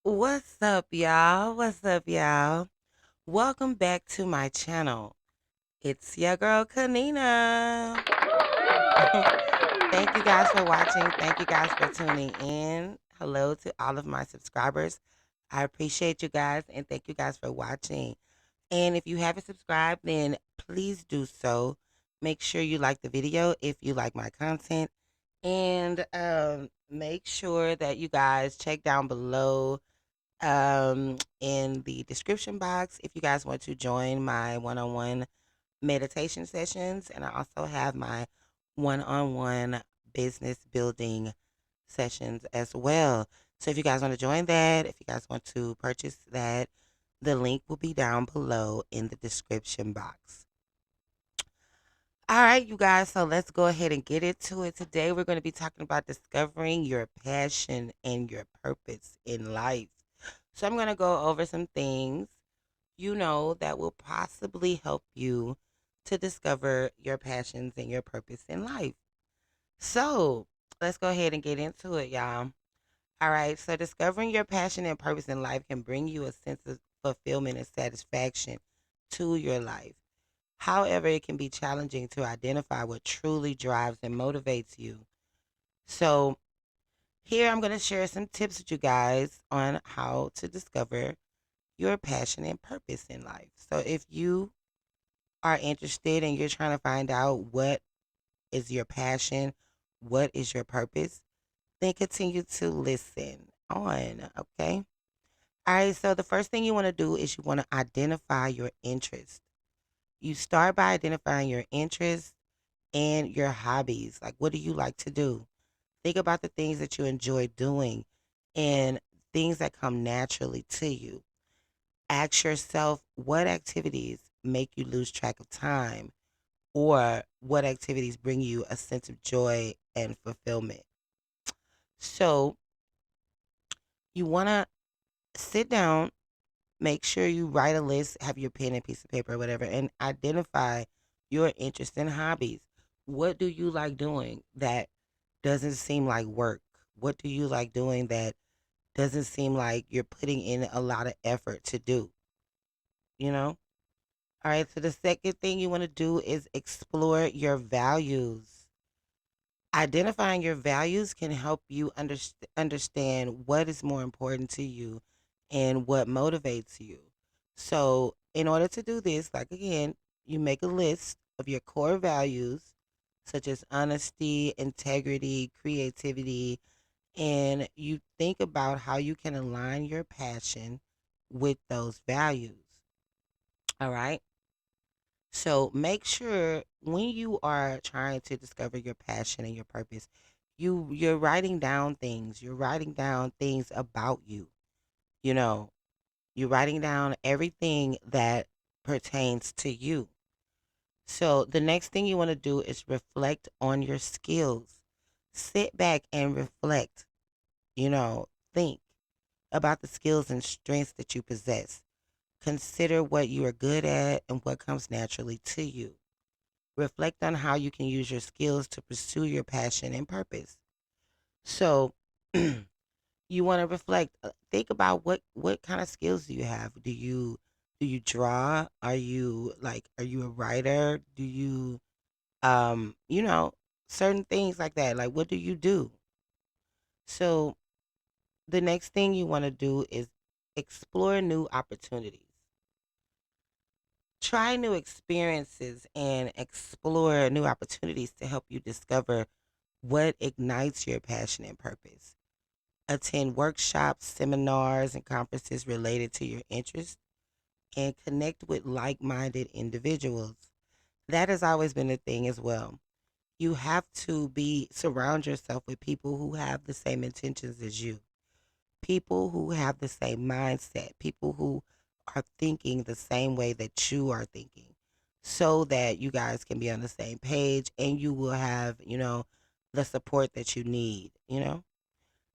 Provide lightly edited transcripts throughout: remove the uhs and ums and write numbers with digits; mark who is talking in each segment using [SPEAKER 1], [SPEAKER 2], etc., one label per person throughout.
[SPEAKER 1] What's up, y'all? What's up, y'all? Welcome back to my channel. It's your girl, Kanina. Thank you guys for watching. Thank you guys for tuning in. Hello to all of my subscribers. I appreciate you guys and thank you guys for watching. And if you haven't subscribed, then please do so. Make sure you like the video if you like my content. And make sure that you guys check down below in the description box if you guys want to join my one-on-one meditation sessions. And I also have my one-on-one business building sessions as well. So if you guys want to join that, if you guys want to purchase that, the link will be down below in the description box. All right, you guys, so let's go ahead and get into it. Today, we're going to be talking about discovering your passion and your purpose in life. So, I'm going to go over some things, that will possibly help you to discover your passions and your purpose in life. So, let's go ahead and get into it, y'all. All right, so discovering your passion and purpose in life can bring you a sense of fulfillment and satisfaction to your life. However, it can be challenging to identify what truly drives and motivates you. So, here I'm going to share some tips with you guys on how to discover your passion and purpose in life. So, if you are interested and you're trying to find out what is your passion, what is your purpose, then continue to listen on, okay? All right, so the first thing you want to do is you want to identify your interest. You start by identifying your interests and your hobbies. Like, what do you like to do? Think about the things that you enjoy doing and things that come naturally to you. Ask yourself what activities make you lose track of time or what activities bring you a sense of joy and fulfillment. So, you want to sit down, make sure you write a list, have your pen and piece of paper or whatever, and identify your interests and hobbies. What do you like doing that doesn't seem like work? What do you like doing that doesn't seem like you're putting in a lot of effort to do? You know? All right. So the second thing you want to do is explore your values. Identifying your values can help you understand what is more important to you and what motivates you. So, in order to do this, like again, you make a list of your core values, such as honesty, integrity, creativity, and you think about how you can align your passion with those values. All right. So make sure when you are trying to discover your passion and your purpose, you're writing down things. You're writing down things about you. You know, you're writing down everything that pertains to you. So the next thing you want to do is reflect on your skills. Sit back and reflect, think about the skills and strengths that you possess. Consider what you are good at and what comes naturally to you. Reflect on how you can use your skills to pursue your passion and purpose. So, you want to reflect. Think about what kind of skills do you have? Do you draw? Are you a writer? Do you um you know certain things like that? Like, what do you do? So the next thing you want to do is explore new opportunities. Try new experiences and explore new opportunities to help you discover what ignites your passion and purpose. Attend workshops, seminars, and conferences related to your interests and connect with like minded individuals. That has always been a thing as well. You have to surround yourself with people who have the same intentions as you, people who have the same mindset, people who are thinking the same way that you are thinking, so that you guys can be on the same page and you will have, the support that you need.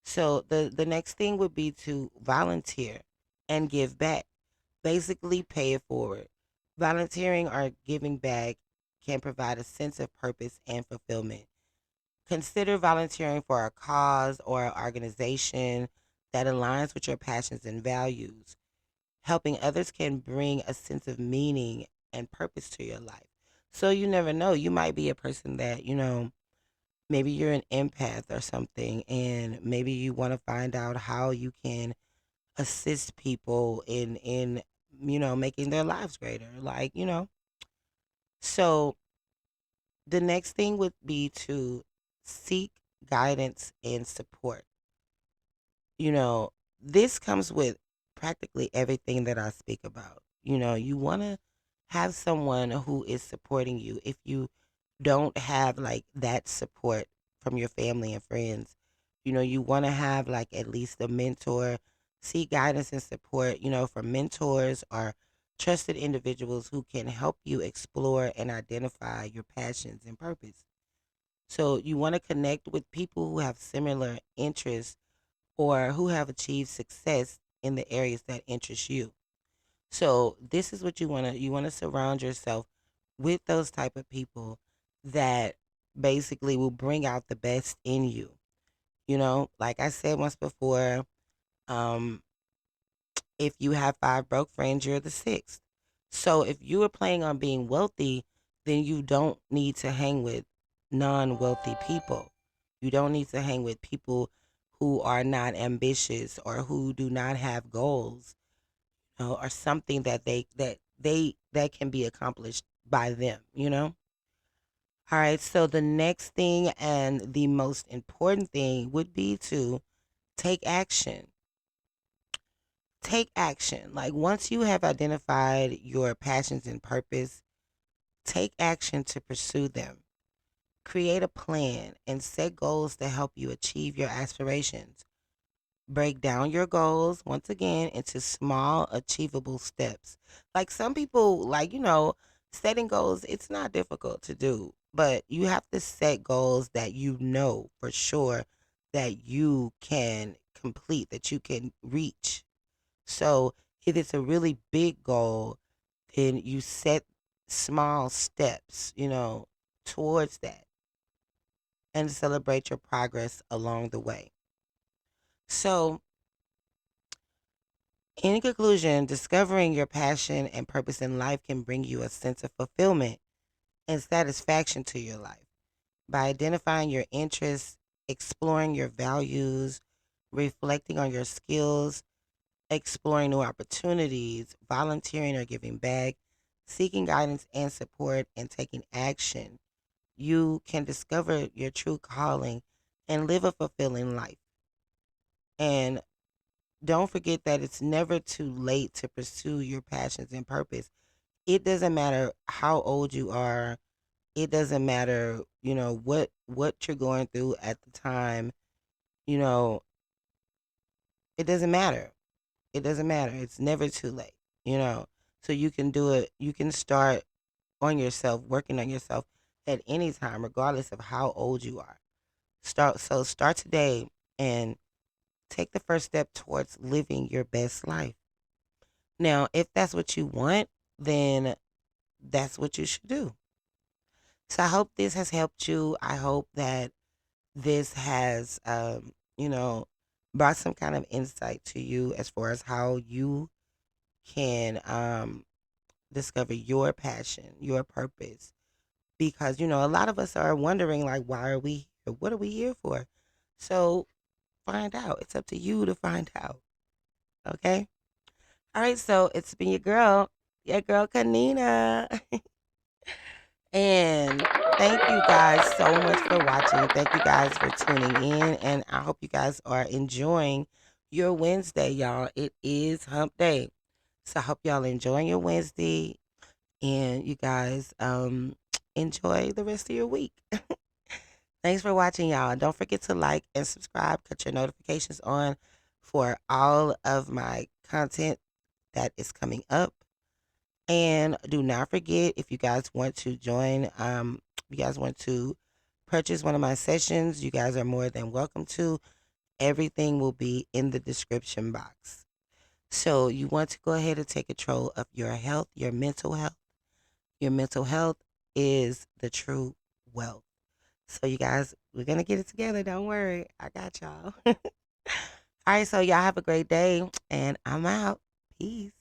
[SPEAKER 1] So the next thing would be to volunteer and give back. Basically pay it forward. Volunteering or giving back can provide a sense of purpose and fulfillment. Consider volunteering for a cause or an organization that aligns with your passions and values. Helping others can bring a sense of meaning and purpose to your life. So you never know. You might be a person that, maybe you're an empath or something, and maybe you want to find out how you can assist people in making their lives greater. So the next thing would be to seek guidance and support. you know, this comes with practically everything that I speak about. You want to have someone who is supporting you. If you don't have like that support from your family and friends, you want to have like at least a mentor. Seek guidance and support, from mentors or trusted individuals who can help you explore and identify your passions and purpose. So you want to connect with people who have similar interests or who have achieved success in the areas that interest you. So this is what you want to surround yourself with those type of people that basically will bring out the best in you. Like I said once before, um if you have five broke friends, you're the sixth. So if you are planning on being wealthy, then you don't need to hang with non-wealthy people. You don't need to hang with people who are not ambitious or who do not have goals, or something that can be accomplished by them. All right, so the next thing and the most important thing would be to take action. Take action. Like once you have identified your passions and purpose, take action to pursue them. Create a plan and set goals to help you achieve your aspirations. Break down your goals once again into small, achievable steps. Like some people, setting goals, it's not difficult to do, but you have to set goals that you know for sure that you can complete, that you can reach. So if it's a really big goal, then you set small steps, towards that and celebrate your progress along the way. So, in conclusion, discovering your passion and purpose in life can bring you a sense of fulfillment and satisfaction to your life. By identifying your interests, exploring your values, reflecting on your skills, exploring new opportunities, volunteering or giving back, seeking guidance and support, and taking action, you can discover your true calling and live a fulfilling life. And don't forget that it's never too late to pursue your passions and purpose. It doesn't matter how old you are. It doesn't matter, what you're going through at the time. You know, it doesn't matter. It doesn't matter. It's never too late, you know. So you can do it. You can start on yourself, working on yourself at any time, regardless of how old you are. Start today and take the first step towards living your best life. Now, if that's what you want, then that's what you should do. So I hope this has helped you. I hope that this has, brought some kind of insight to you as far as how you can discover your passion, your purpose. Because, a lot of us are wondering, like, why are we here? What are we here for? So find out. It's up to you to find out. Okay? All right. So it's been your girl, Kanina. And thank you guys so much for watching. Thank you guys for tuning in. And I hope you guys are enjoying your Wednesday, y'all. It is hump day. So I hope y'all enjoying your Wednesday and you guys enjoy the rest of your week. Thanks for watching, y'all. Don't forget to like and subscribe. Cut your notifications on for all of my content that is coming up. And do not forget, if you guys want to join, you guys want to purchase one of my sessions, you guys are more than welcome to. Everything will be in the description box. So you want to go ahead and take control of your health, your mental health. Your mental health is the true wealth. So you guys, we're going to get it together. Don't worry. I got y'all. All All right, so y'all have a great day, and I'm out. Peace.